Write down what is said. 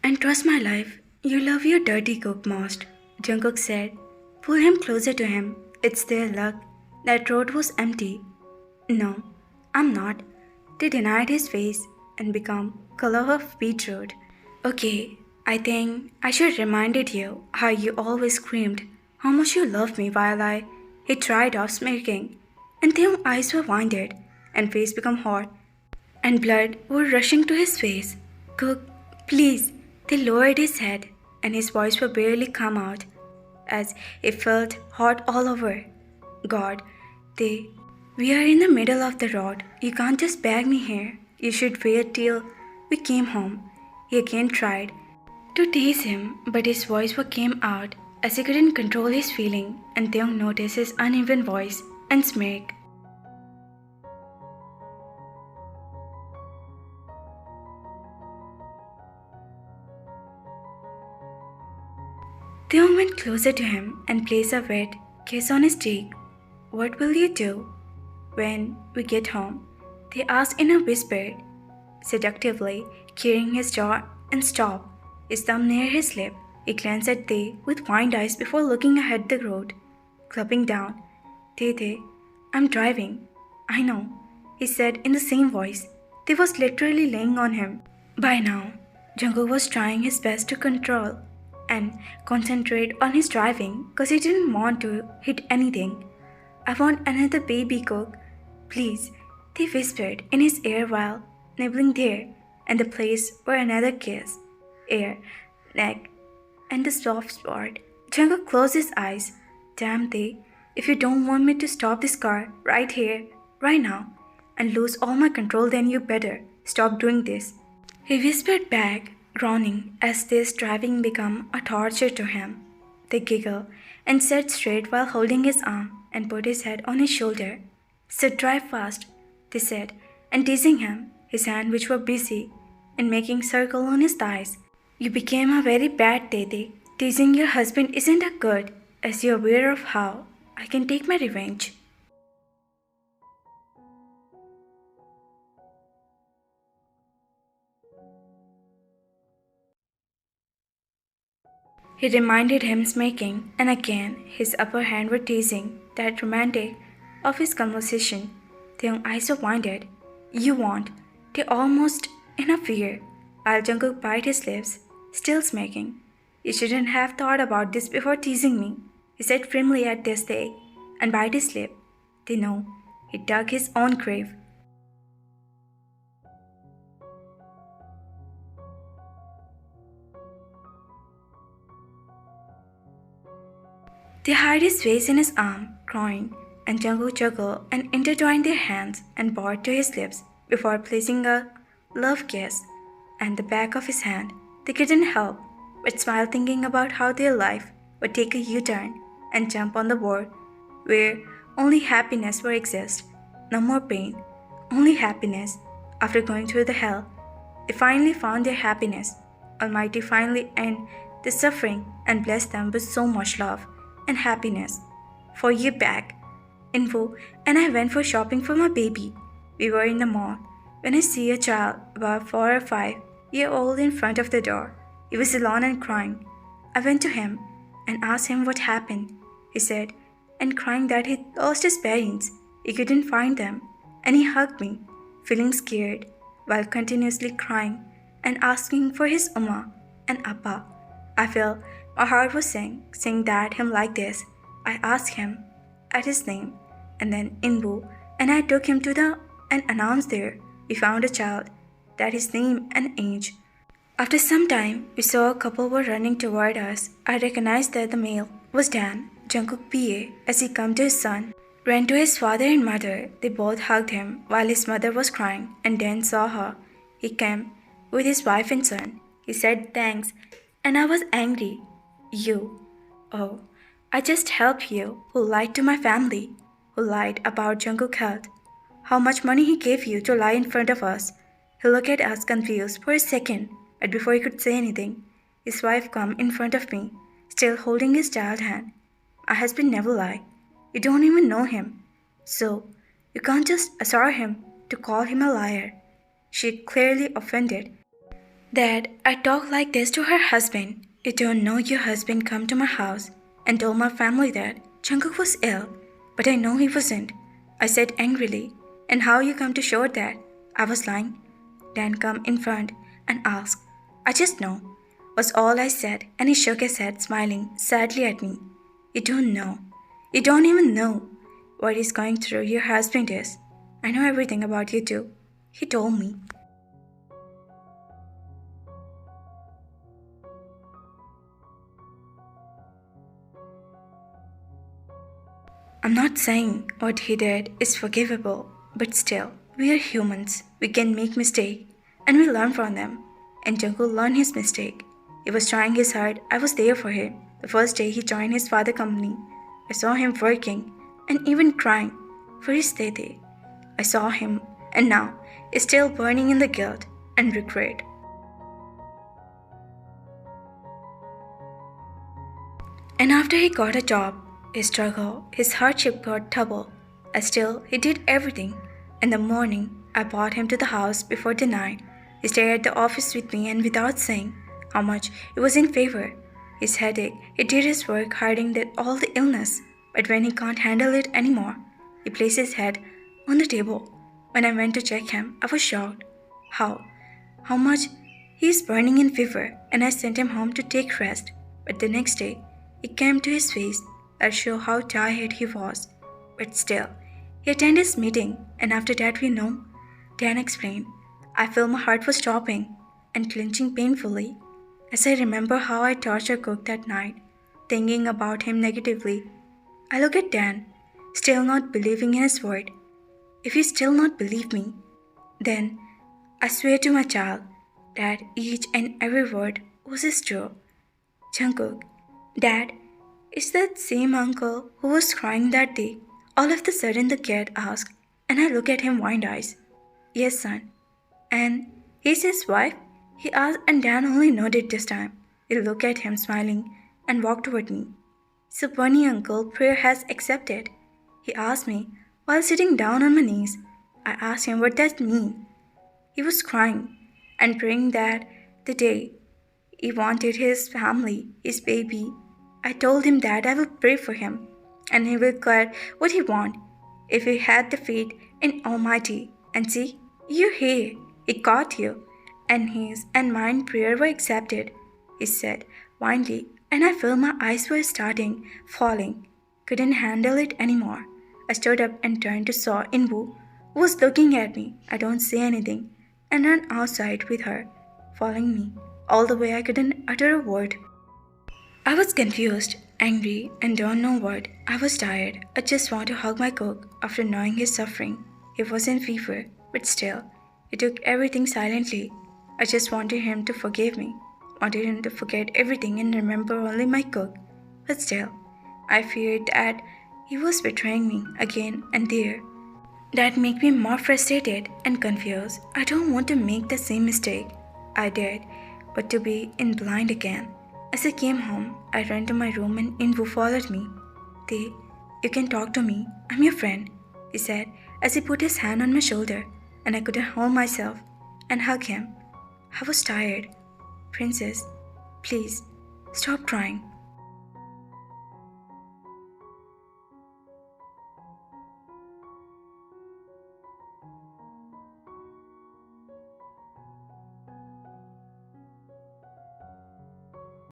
And trust my life, you love your dirty cook most, Jungkook said. Pull him closer to him. It's their luck. That road was empty. No, I'm not. They denied his face and become color of beetroot. Okay, I think I should reminded you how you always screamed how much you loved me while he tried off smirking, and their eyes were winded and face become hot and blood were rushing to his face. Cook, please. They lowered his head and his voice would barely come out as it felt hot all over. God, they. We are in the middle of the road. You can't just bag me here. You should wait till we came home. He again tried to tease him, but his voice came out as he couldn't control his feeling, and Theung noticed his uneven voice and smirk. Theung went closer to him and placed a wet kiss on his cheek. What will you do when we get home? They asked in a whisper, seductively, clearing his jaw and stopped, his thumb near his lip. He glanced at Tae with wide eyes before looking ahead the road, clumping down. Tae, I'm driving. I know, he said in the same voice. Tae was literally laying on him. By now, Jungkook was trying his best to control and concentrate on his driving because he didn't want to hit anything. I want another baby cook, please, they whispered in his ear while nibbling there, and the place where another kiss, ear, neck, and the soft spot. Jungkook closed his eyes. Damn they, if you don't want me to stop this car right here, right now, and lose all my control, then you better stop doing this. He whispered back, groaning as this driving became a torture to him. They giggled and sat straight while holding his arm and put his head on his shoulder. So drive fast, they said, and teasing him, his hands which were busy in making circle on his thighs. You became a very bad Dede. Teasing your husband isn't a good, as you're aware of how I can take my revenge. He reminded him smirking, and again his upper hand were teasing that romantic of his conversation. The young eyes were winded. You want, they almost in a fear, while Jungkook bit his lips, still smirking. You shouldn't have thought about this before teasing me, he said firmly at this day, and bit his lip. They know, he dug his own grave. They hid his face in his arm, crying, and Jungkook juggled and intertwined their hands and bowed to his lips before placing a love kiss and the back of his hand. They couldn't help but smile thinking about how their life would take a U-turn and jump on the world where only happiness would exist. No more pain, only happiness. After going through the hell, they finally found their happiness. Almighty finally ended the suffering and blessed them with so much love and happiness. For a year back, Invo and I went for shopping for my baby. We were in the mall when I see a child about 4 or 5-year-old in front of the door. He was alone and crying. I went to him and asked him what happened. He said, and crying that he lost his parents. He couldn't find them, and he hugged me, feeling scared, while continuously crying and asking for his Uma and Appa. I felt my heart was saying that him like this. I asked him at his name, and then Inbu, and I took him to and announced there we found a child, that his name and age. After some time, we saw a couple were running toward us. I recognized that the male was Dan, Jungkook PA, as he came to his son, ran to his father and mother. They both hugged him while his mother was crying, and Dan saw her. He came with his wife and son. He said thanks, and I was angry. You. Oh, I just helped you, who lied to my family, who lied about Jungkook health. How much money he gave you to lie in front of us. He looked at us confused for a second, but before he could say anything, his wife come in front of me, still holding his child hand. My husband never lied. You don't even know him. So, you can't just assure him to call him a liar. She clearly offended. Dad, I talk like this to her husband. You don't know your husband come to my house and told my family that Jungkook was ill, but I know he wasn't. I said angrily, and how you come to show that I was lying? Dan come in front and asked. I just know, was all I said, and he shook his head, smiling sadly at me. You don't know. You don't even know what is going through your husband is. I know everything about you too. He told me. I'm not saying what he did is forgivable, but still, we are humans. We can make mistakes, and we learn from them. And Jungkook learned his mistake. He was trying his hard. I was there for him. The first day he joined his father company, I saw him working and even crying for his tete. I saw him, and now he's still burning in the guilt and regret. And after he got a job, his struggle, his hardship got double. Still, he did everything. In the morning, I brought him to the house before the night. He stayed at the office with me and without saying how much he was in favor. His headache, he did his work hiding all the illness. But when he can't handle it anymore, he placed his head on the table. When I went to check him, I was shocked. How much he is burning in fever, and I sent him home to take rest. But the next day, it came to his face that showed how tired he was. But still, he attended his meeting, and after that we know, Dan explained, I felt my heart was stopping and clenching painfully as I remember how I tortured Cook that night, thinking about him negatively. I look at Dan, still not believing in his word. If you still not believe me, then I swear to my child that each and every word was true. Jungkook, Dad, is that same uncle who was crying that day? All of a sudden the kid asked, and I look at him wide eyes. Yes, son. And he's his wife? He asked, and Dan only nodded this time. He looked at him smiling and walked toward me. So Bunny uncle, prayer has accepted. He asked me while sitting down on my knees. I asked him what that mean. He was crying and praying that the day he wanted his family, his baby. I told him that I will pray for him and he will get what he want if he had the faith in Almighty. And see, you're here. He got you. And his and mine prayer were accepted, he said wildly, and I felt my eyes were starting falling. Couldn't handle it anymore. I stood up and turned to saw Inbu, who was looking at me. I don't say anything and ran outside with her, following me. All the way I couldn't utter a word. I was confused, angry, and don't know what. I was tired. I just want to hug my cook after knowing his suffering. He was in fever, but still, he took everything silently. I just wanted him to forgive me, wanted him to forget everything and remember only my cook. But still, I feared that he was betraying me again and there. That made me more frustrated and confused. I don't want to make the same mistake I did, but to be in blind again. As I came home, I ran to my room and Invu followed me. You can talk to me. I'm your friend, he said as he put his hand on my shoulder, and I couldn't hold myself and hug him. I was tired. Princess, please, stop crying.